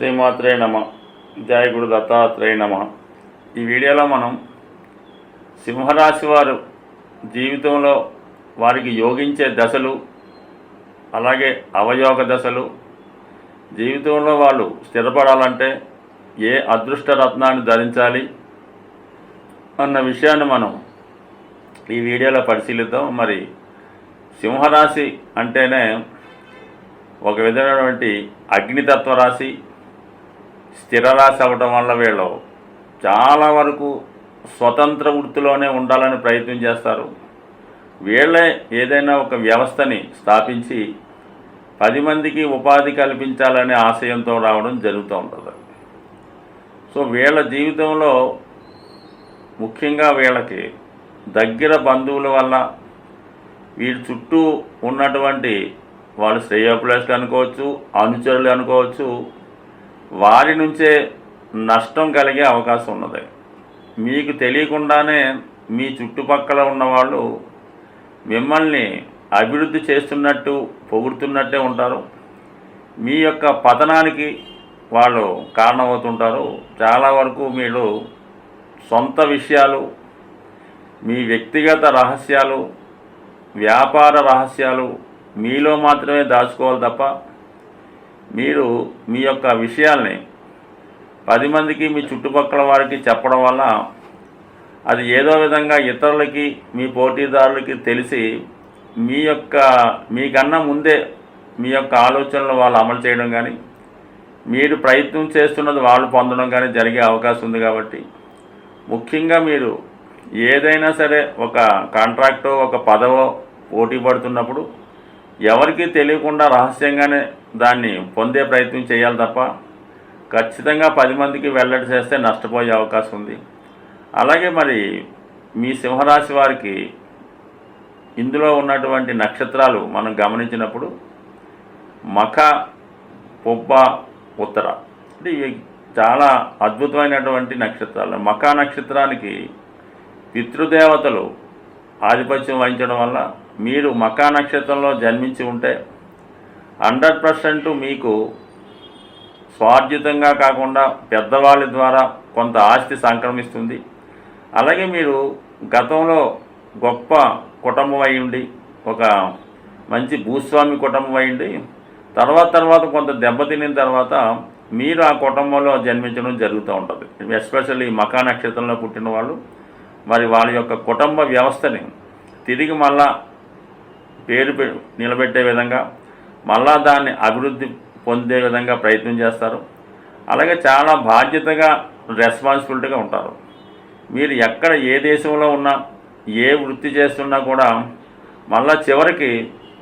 శ్రీమాత్రే నమ. జయ గురు దత్తాత్రేయ నమ. ఈ వీడియోలో మనం సింహరాశి వారు జీవితంలో వారికి యోగించే దశలు, అలాగే అవయోగ దశలు, జీవితంలో వాళ్ళు స్థిరపడాలంటే ఏ అదృష్ట రత్నాన్ని ధరించాలి అన్న విషయాన్ని మనం ఈ వీడియోలో పరిశీలిద్దాం. మరి సింహరాశి అంటేనే ఒక విధమైనటువంటి అగ్నితత్వ రాశి, స్థిర రాశి అవ్వటం వల్ల వీళ్ళు చాలా వరకు స్వతంత్ర వృత్తిలోనే ఉండాలని ప్రయత్నం చేస్తారు. వీళ్ళే ఏదైనా ఒక వ్యవస్థని స్థాపించి 10 మందికి ఉపాధి కల్పించాలనే ఆశయంతో రావడం జరుగుతూ ఉంటుంది. సో వీళ్ళ జీవితంలో ముఖ్యంగా వీళ్ళకి దగ్గర బంధువుల వల్ల, వీరి చుట్టూ ఉన్నటువంటి వాళ్ళు శ్రేయోభిలాషులు అనుకోవచ్చు, అనుచరులు అనుకోవచ్చు, వారి నుంచే నష్టం కలిగే అవకాశం ఉన్నది. మీకు తెలియకుండానే మీ చుట్టుపక్కల ఉన్నవాళ్ళు మిమ్మల్ని అభివృద్ధి చేస్తున్నట్టు, పొగుడుతున్నట్టే ఉంటారు. మీ యొక్క పతనానికి వాళ్ళు కారణమవుతుంటారు. చాలా వరకు మీరు సొంత విషయాలు, మీ వ్యక్తిగత రహస్యాలు, వ్యాపార రహస్యాలు మీలో మాత్రమే దాచుకోవాలి తప్ప, మీరు మీ యొక్క విషయాల్ని 10 మందికి, మీ చుట్టుపక్కల వారికి చెప్పడం వల్ల అది ఏదో విధంగా ఇతరులకి, మీ పోటీదారులకి తెలిసి మీకన్నా ముందే మీ యొక్క ఆలోచనలు వాళ్ళు అమలు చేయడం కానీ, మీరు ప్రయత్నం చేస్తున్నది వాళ్ళు పొందడం కానీ జరిగే అవకాశం ఉంది. కాబట్టి ముఖ్యంగా మీరు ఏదైనా సరే ఒక కాంట్రాక్టో, ఒక పదవో పోటీ పడుతున్నప్పుడు ఎవరికీ తెలియకుండా రహస్యంగానే దాన్ని పొందే ప్రయత్నం చేయాలి తప్ప, ఖచ్చితంగా 10 మందికి వెల్లడి చేస్తే నష్టపోయే అవకాశం ఉంది. అలాగే మరి మీ సింహరాశి వారికి ఇందులో ఉన్నటువంటి నక్షత్రాలు మనం గమనించినప్పుడు మఖ, పుబ్బ, ఉత్తర, అంటే ఇవి చాలా అద్భుతమైనటువంటి నక్షత్రాలు. మఖ నక్షత్రానికి పితృదేవతలు ఆధిపత్యం వహించడం వల్ల మీరు మఖ నక్షత్రంలో జన్మించి ఉంటే 100% మీకు స్వార్జితంగా కాకుండా పెద్దవాళ్ళ ద్వారా కొంత ఆస్తి సంక్రమిస్తుంది. అలాగే మీరు గతంలో గొప్ప కుటుంబం అయి ఉండి, ఒక మంచి భూస్వామి కుటుంబం అయి ఉండి, తర్వాత కొంత దెబ్బతినిన తర్వాత మీరు ఆ కుటుంబంలో జన్మించడం జరుగుతూ ఉంటుంది. ఎస్పెషల్లీ మఖ నక్షత్రంలో పుట్టిన వాళ్ళు మరి వాళ్ళ యొక్క కుటుంబ వ్యవస్థని తిరిగి మళ్ళా పేరు నిలబెట్టే విధంగా, మళ్ళా దాన్ని అభివృద్ధి పొందే విధంగా ప్రయత్నం చేస్తారు. అలాగే చాలా బాధ్యతగా, రెస్పాన్సిబిలిటీగా ఉంటారు. మీరు ఎక్కడ ఏ దేశంలో ఉన్నా, ఏ వృత్తి చేస్తున్నా కూడా మళ్ళా చివరికి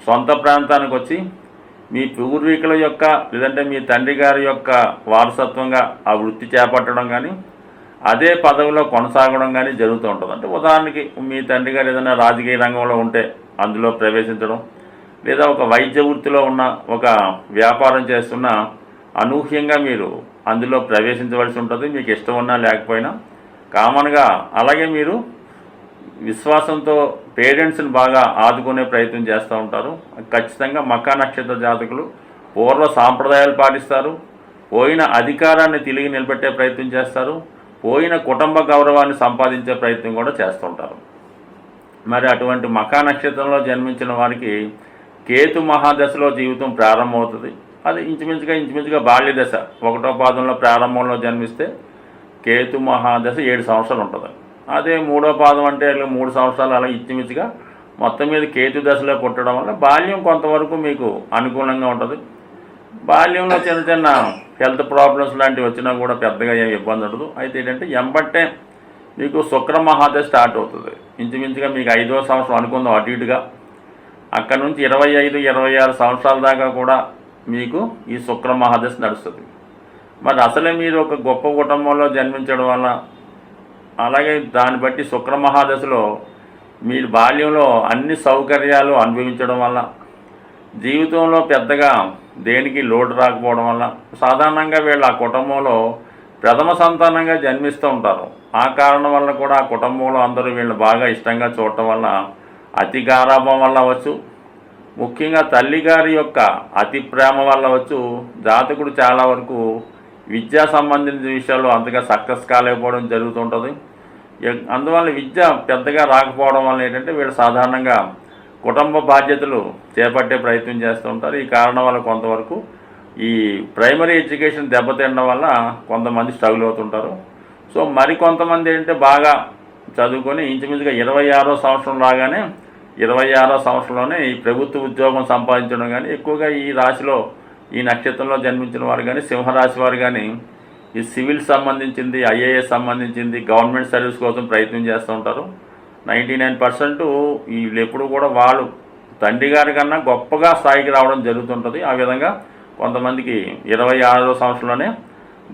సొంత ప్రాంతానికి వచ్చి మీ పూర్వీకుల యొక్క, లేదంటే మీ తండ్రి గారి యొక్క వారసత్వంగా ఆ వృత్తి చేపట్టడం కానీ, అదే పదవిలో కొనసాగడం కానీ జరుగుతూ ఉంటుంది. అంటే ఉదాహరణకి మీ తండ్రి గారు ఏదైనా రాజకీయ రంగంలో ఉంటే అందులో ప్రవేశించడం, లేదా ఒక వైద్య వృత్తిలో ఉన్న, ఒక వ్యాపారం చేస్తున్న, అనూహ్యంగా మీరు అందులో ప్రవేశించవలసి ఉంటుంది, మీకు ఇష్టం ఉన్నా లేకపోయినా కామన్గా. అలాగే మీరు విశ్వాసంతో పేరెంట్స్ని బాగా ఆదుకునే ప్రయత్నం చేస్తూ ఉంటారు. ఖచ్చితంగా మఖ నక్షత్ర జాతకులు పూర్వ సాంప్రదాయాలు పాటిస్తారు, పోయిన అధికారాన్ని తిరిగి నిలబెట్టే ప్రయత్నం చేస్తారు, పోయిన కుటుంబ గౌరవాన్ని సంపాదించే ప్రయత్నం కూడా చేస్తుంటారు. మరి అటువంటి మఖ నక్షత్రంలో జన్మించిన వారికి కేతు మహాదశలో జీవితం ప్రారంభమవుతుంది. అది ఇంచుమించుగా బాల్య దశ 1వ పాదంలో ప్రారంభంలో జన్మిస్తే కేతు మహాదశ 7 సంవత్సరాలు ఉంటుంది. అదే 3వ పాదం అంటే 3 సంవత్సరాలు, అలా ఇంచుమించుగా మొత్తం మీద కేతు దశలో పుట్టడం వల్ల బాల్యం కొంతవరకు మీకు అనుకూలంగా ఉంటుంది. బాల్యంలో చిన్న హెల్త్ ప్రాబ్లమ్స్ లాంటివి వచ్చినా కూడా పెద్దగా ఏమి ఇబ్బంది ఉండదు. అయితే ఏంటంటే ఎంబట్టే మీకు శుక్ర మహాదశ స్టార్ట్ అవుతుంది. ఇంచుమించుగా మీకు 5వ సంవత్సరం అనుకుందాం అటు ఇటుగా. అక్కడ నుంచి 25-26 సంవత్సరాల దాకా కూడా మీకు ఈ శుక్ర మహాదశ నడుస్తుంది. మరి అసలే మీరు ఒక గొప్ప కుటుంబంలో జన్మించడం వల్ల, అలాగే దాన్ని బట్టి శుక్ర మహాదశలో మీరు బాల్యంలో అన్ని సౌకర్యాలు అనుభవించడం వల్ల, జీవితంలో పెద్దగా దేనికి లోటు రాకపోవడం వల్ల, సాధారణంగా వీళ్ళు ఆ కుటుంబంలో ప్రథమ సంతానంగా జన్మిస్తూ ఉంటారు. ఆ కారణం వల్ల కూడా ఆ కుటుంబంలో అందరూ వీళ్ళు బాగా ఇష్టంగా చూడటం వల్ల, అతి గారాభం వల్ల అవ్వచ్చు, ముఖ్యంగా తల్లిగారి యొక్క అతి ప్రేమ వల్ల వచ్చు, జాతకుడు చాలా వరకు విద్యా సంబంధించిన విషయాల్లో అంతగా సక్సెస్ కాలేకపోవడం జరుగుతుంటుంది. అందువల్ల విద్య పెద్దగా రాకపోవడం వల్ల ఏంటంటే వీళ్ళు సాధారణంగా కుటుంబ బాధ్యతలు చేపట్టే ప్రయత్నం చేస్తూ ఉంటారు. ఈ కారణం వల్ల కొంతవరకు ఈ ప్రైమరీ ఎడ్యుకేషన్ దెబ్బతినడం వల్ల కొంతమంది స్ట్రగుల్ అవుతుంటారు. సో మరి కొంతమంది ఏంటంటే బాగా చదువుకొని ఇంచుమించుగా 26వ సంవత్సరం రాగానే 26వ సంవత్సరంలోనే ఈ ప్రభుత్వ ఉద్యోగం సంపాదించడం కానీ, ఎక్కువగా ఈ రాశిలో ఈ నక్షత్రంలో జన్మించిన వారు కానీ, సింహరాశి వారు కానీ ఈ సివిల్ సంబంధించింది, ఐఏఎస్ సంబంధించింది, గవర్నమెంట్ సర్వీస్ కోసం ప్రయత్నం చేస్తూ ఉంటారు. 99% వీళ్ళు ఎప్పుడు కూడా వాళ్ళు తండ్రి గారి కన్నా గొప్పగా స్థాయికి రావడం జరుగుతుంటుంది. ఆ విధంగా కొంతమందికి 26వ సంవత్సరంలోనే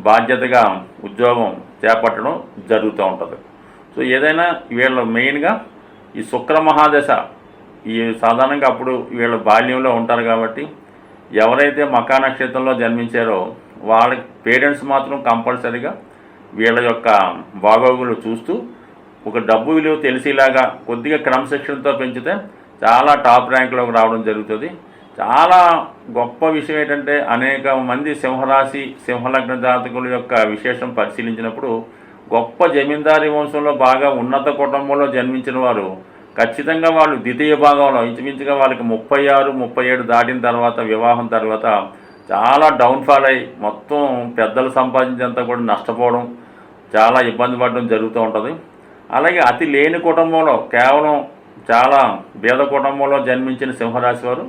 బాధ్యతగా ఉద్యోగం చేపట్టడం జరుగుతూ ఉంటుంది. సో ఏదైనా వీళ్ళు మెయిన్గా ఈ శుక్ర మహాదశ ఈ సాధారణంగా అప్పుడు వీళ్ళ బాల్యంలో ఉంటారు కాబట్టి ఎవరైతే మకా నక్షత్రంలో జన్మించారో వాళ్ళ పేరెంట్స్ మాత్రం కంపల్సరీగా వీళ్ళ యొక్క బాగోగులు చూస్తూ ఒక డబ్బు విలువ తెలిసేలాగా కొద్దిగా క్రమశిక్షణతో పెంచితే చాలా టాప్ ర్యాంక్లోకి రావడం జరుగుతుంది. చాలా గొప్ప విషయం ఏంటంటే అనేక మంది సింహరాశి సింహలగ్న జాతకుల యొక్క విశేషం పరిశీలించినప్పుడు గొప్ప జమీందారీ వంశంలో బాగా ఉన్నత కుటుంబంలో జన్మించిన వారు ఖచ్చితంగా వాళ్ళు ద్వితీయ భాగంలో ఇంచుమించుగా వాళ్ళకి 36, 37 దాటిన తర్వాత వివాహం తర్వాత చాలా డౌన్ఫాల్ అయ్యి మొత్తం పెద్దలు సంపాదించేంత కూడా నష్టపోవడం, చాలా ఇబ్బంది పడడం జరుగుతూ ఉంటుంది. అలాగే అతి లేని కుటుంబంలో కేవలం చాలా పేద కుటుంబంలో జన్మించిన సింహరాశి వారు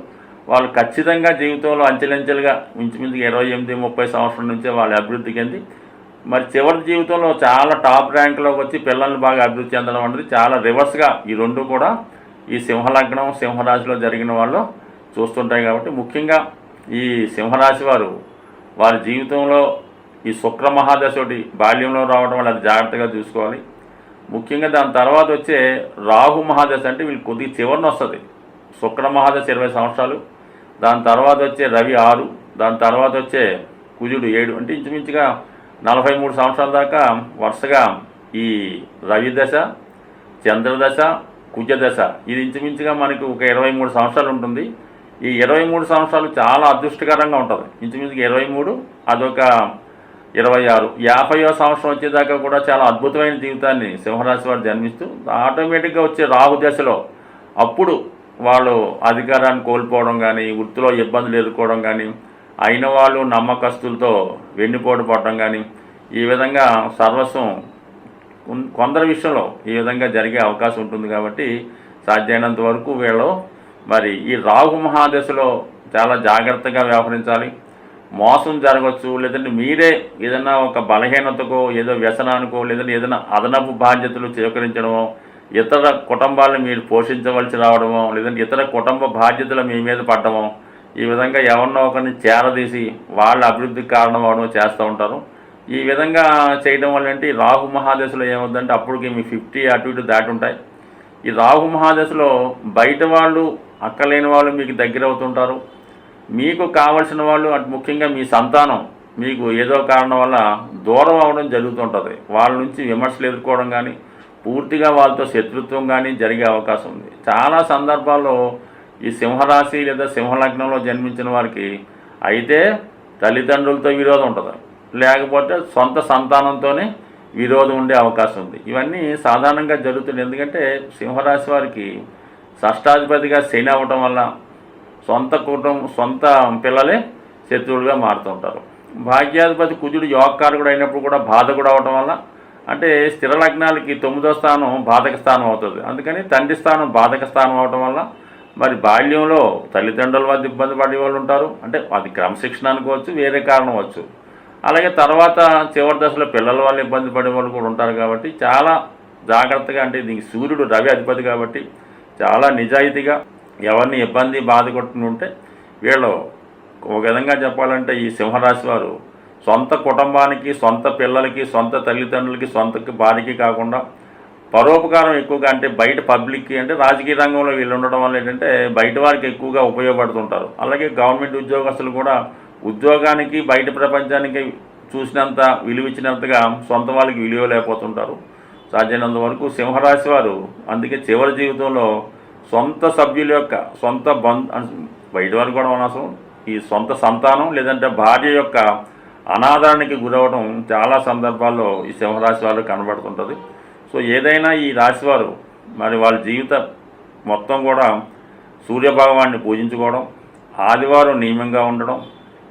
వాళ్ళు ఖచ్చితంగా జీవితంలో అంచెలంచెలుగా ఇంచుమించుగా 28, 30 సంవత్సరాల నుంచే వాళ్ళ అభివృద్ధి చెంది మరి చివరి జీవితంలో చాలా టాప్ ర్యాంక్లోకి వచ్చి పిల్లల్ని బాగా అభివృద్ధి చెందడం అనేది చాలా రివర్స్గా ఈ రెండు కూడా ఈ సింహలగ్నం సింహరాశిలో జరిగిన వాళ్ళు చూస్తుంటాయి. కాబట్టి ముఖ్యంగా ఈ సింహరాశి వారు వారి జీవితంలో ఈ శుక్ర మహాదశోటి బాల్యంలో రావడం వల్ల అది జాగ్రత్తగా చూసుకోవాలి. ముఖ్యంగా దాని తర్వాత వచ్చే రాహు మహాదశ అంటే వీళ్ళు కొద్దిగా చివరిన వస్తుంది. శుక్ర మహాదశ 20 సంవత్సరాలు, దాని తర్వాత వచ్చే రవి 6, దాని తర్వాత వచ్చే కుజుడు 7, అంటే ఇంచుమించుగా 43 సంవత్సరాల దాకా వరుసగా ఈ రవి దశ, చంద్రదశ, కుజదశ ఇది ఇంచుమించుగా మనకి ఒక 23 సంవత్సరాలు ఉంటుంది. ఈ 23 సంవత్సరాలు చాలా అదృష్టకరంగా ఉంటుంది. ఇంచుమించుగా 23 అదొక 26, 50వ సంవత్సరం వచ్చేదాకా కూడా చాలా అద్భుతమైన జీవితాన్ని సింహరాశి వారు జన్మిస్తూ ఆటోమేటిక్గా వచ్చే రాహు దశలో అప్పుడు వాళ్ళు అధికారాన్ని కోల్పోవడం కానీ, వృత్తిలో ఇబ్బందులు ఎదుర్కోవడం కానీ, అయిన వాళ్ళు నమ్మకస్తులతో వెన్నుపోటు పడడం కానీ, ఈ విధంగా సర్వస్వం కొందరి విషయంలో ఈ విధంగా జరిగే అవకాశం ఉంటుంది. కాబట్టి సాధ్యమైనంత వరకు వీళ్ళు మరి ఈ రాహు మహాదశలో చాలా జాగ్రత్తగా వ్యవహరించాలి. మోసం జరగవచ్చు, లేదంటే మీరే ఏదైనా ఒక బలహీనతకో ఏదో వ్యసనానికో లేదంటే ఏదైనా అదనపు బాధ్యతలు స్వీకరించడమో, ఇతర కుటుంబాలను మీరు పోషించవలసి రావడమో, లేదంటే ఇతర కుటుంబ బాధ్యతలు మీ మీద పడడమో, ఈ విధంగా ఎవరినో ఒకరిని చేరదీసి వాళ్ళ అభివృద్ధికి కారణం అవడం చేస్తూ ఉంటారు. ఈ విధంగా చేయడం వల్ల ఏంటి రాహు మహాదశలో ఏమవుతుందంటే అప్పటికి మీ 50 అటు ఇటు దాటి ఉంటాయి. ఈ రాహు మహాదశలో బయట వాళ్ళు అక్కలేని వాళ్ళు మీకు దగ్గర అవుతుంటారు. మీకు కావలసిన వాళ్ళు అటు ముఖ్యంగా మీ సంతానం మీకు ఏదో కారణం వల్ల దూరం అవడం జరుగుతుంటుంది. వాళ్ళ నుంచి విమర్శలు ఎదుర్కోవడం కానీ, పూర్తిగా వాళ్ళతో శత్రుత్వం కానీ జరిగే అవకాశం ఉంది. చాలా సందర్భాల్లో ఈ సింహరాశి లేదా సింహలగ్నంలో జన్మించిన వారికి అయితే తల్లిదండ్రులతో విరోధం ఉంటుంది, లేకపోతే సొంత సంతానంతోనే విరోధం ఉండే అవకాశం ఉంది. ఇవన్నీ సాధారణంగా జరుగుతుంది. ఎందుకంటే సింహరాశి వారికి షష్టాధిపతిగా శని అవ్వటం వల్ల సొంత పిల్లలే శత్రువులుగా మారుతుంటారు. భాగ్యాధిపతి కుజుడు యోగకారకుడు అయినప్పుడు కూడా బాధకుడు అవడం వల్ల, అంటే స్థిర లగ్నాలకి 9వ స్థానం బాధక స్థానం అవుతుంది. అందుకని తండ్రి స్థానం బాధక స్థానం అవడం వల్ల మరి బాల్యంలో తల్లిదండ్రుల వద్ద ఇబ్బంది పడే వాళ్ళు ఉంటారు. అంటే అది క్రమశిక్షణ అనుకోవచ్చు, వేరే కారణం అవచ్చు. అలాగే తర్వాత చివరి దశలో పిల్లల వల్ల ఇబ్బంది పడే వాళ్ళు కూడా ఉంటారు. కాబట్టి చాలా జాగ్రత్తగా, అంటే దీనికి సూర్యుడు రవి అధిపతి కాబట్టి చాలా నిజాయితీగా ఎవరిని ఇబ్బంది బాధ కొట్టుకుంటే వీళ్ళు ఒక విధంగా చెప్పాలంటే ఈ సింహరాశి వారు సొంత కుటుంబానికి, సొంత పిల్లలకి, సొంత తల్లిదండ్రులకి, సొంత భార్యకి కాకుండా పరోపకారం ఎక్కువగా, అంటే బయట పబ్లిక్కి, అంటే రాజకీయ రంగంలో వీళ్ళు ఉండడం వల్ల ఏంటంటే బయట వారికి ఎక్కువగా ఉపయోగపడుతుంటారు. అలాగే గవర్నమెంట్ ఉద్యోగస్తులు కూడా ఉద్యోగానికి బయట ప్రపంచానికి చూసినంత విలువిచ్చినంతగా సొంత వాళ్ళకి విలువ లేకపోతుంటారు. సాధ్యమైనంత వరకు సింహరాశి వారు అందుకే చివరి జీవితంలో సొంత సభ్యుల యొక్క బయట వారు కూడా అనవసరం, ఈ సొంత సంతానం లేదంటే భార్య యొక్క అనాదరణకి గురవడం చాలా సందర్భాల్లో ఈ సింహరాశి వాళ్ళు కనబడుతుంటుంది. సో ఏదైనా ఈ రాశివారు మరి వాళ్ళ జీవిత మొత్తం కూడా సూర్యభగవాన్ని పూజించుకోవడం, ఆదివారం నియమంగా ఉండడం,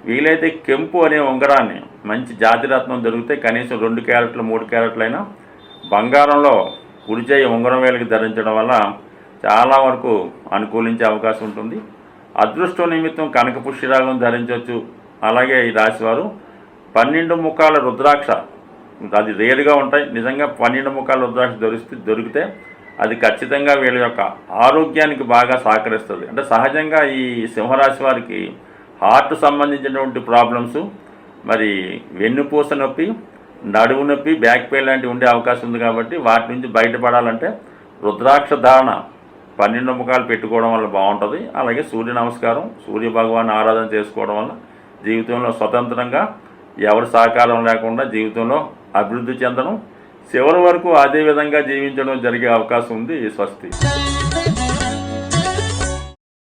వీలైతే కెంపు అనే ఉంగరాన్ని మంచి జాతిరత్నం దొరికితే కనీసం 2 క్యారెట్లు 3 క్యారెట్లైనా బంగారంలో కుడిచేయి ఉంగరం వేలికి ధరించడం వల్ల చాలా వరకు అనుకూలించే అవకాశం ఉంటుంది. అదృష్టం నిమిత్తం కనక పుష్యరాగం ధరించవచ్చు. అలాగే ఈ రాశివారు 12 ముఖాల రుద్రాక్ష, అది రేరుగా ఉంటాయి, నిజంగా 12 ముఖాల రుద్రాక్ష దొరికితే అది ఖచ్చితంగా వీళ్ళ యొక్క ఆరోగ్యానికి బాగా సహకరిస్తుంది. అంటే సహజంగా ఈ సింహరాశి వారికి హార్ట్ సంబంధించినటువంటి ప్రాబ్లమ్స్, మరి వెన్నుపూస నొప్పి, నడుము నొప్పి, బ్యాక్ పెయిన్ లాంటివి ఉండే అవకాశం ఉంది. కాబట్టి వాటి నుంచి బయటపడాలంటే రుద్రాక్ష ధారణ 12 ముఖాలు పెట్టుకోవడం వల్ల బాగుంటుంది. అలాగే సూర్య నమస్కారం, సూర్య భగవాన్ ఆరాధన చేసుకోవడం వల్ల జీవితంలో స్వతంత్రంగా ఎవరి సహకారం లేకుండా జీవితంలో అభివృద్ధి చెందడం, చివరి వరకు అదే విధంగా జీవించడం జరిగే అవకాశం ఉంది. స్వస్తి.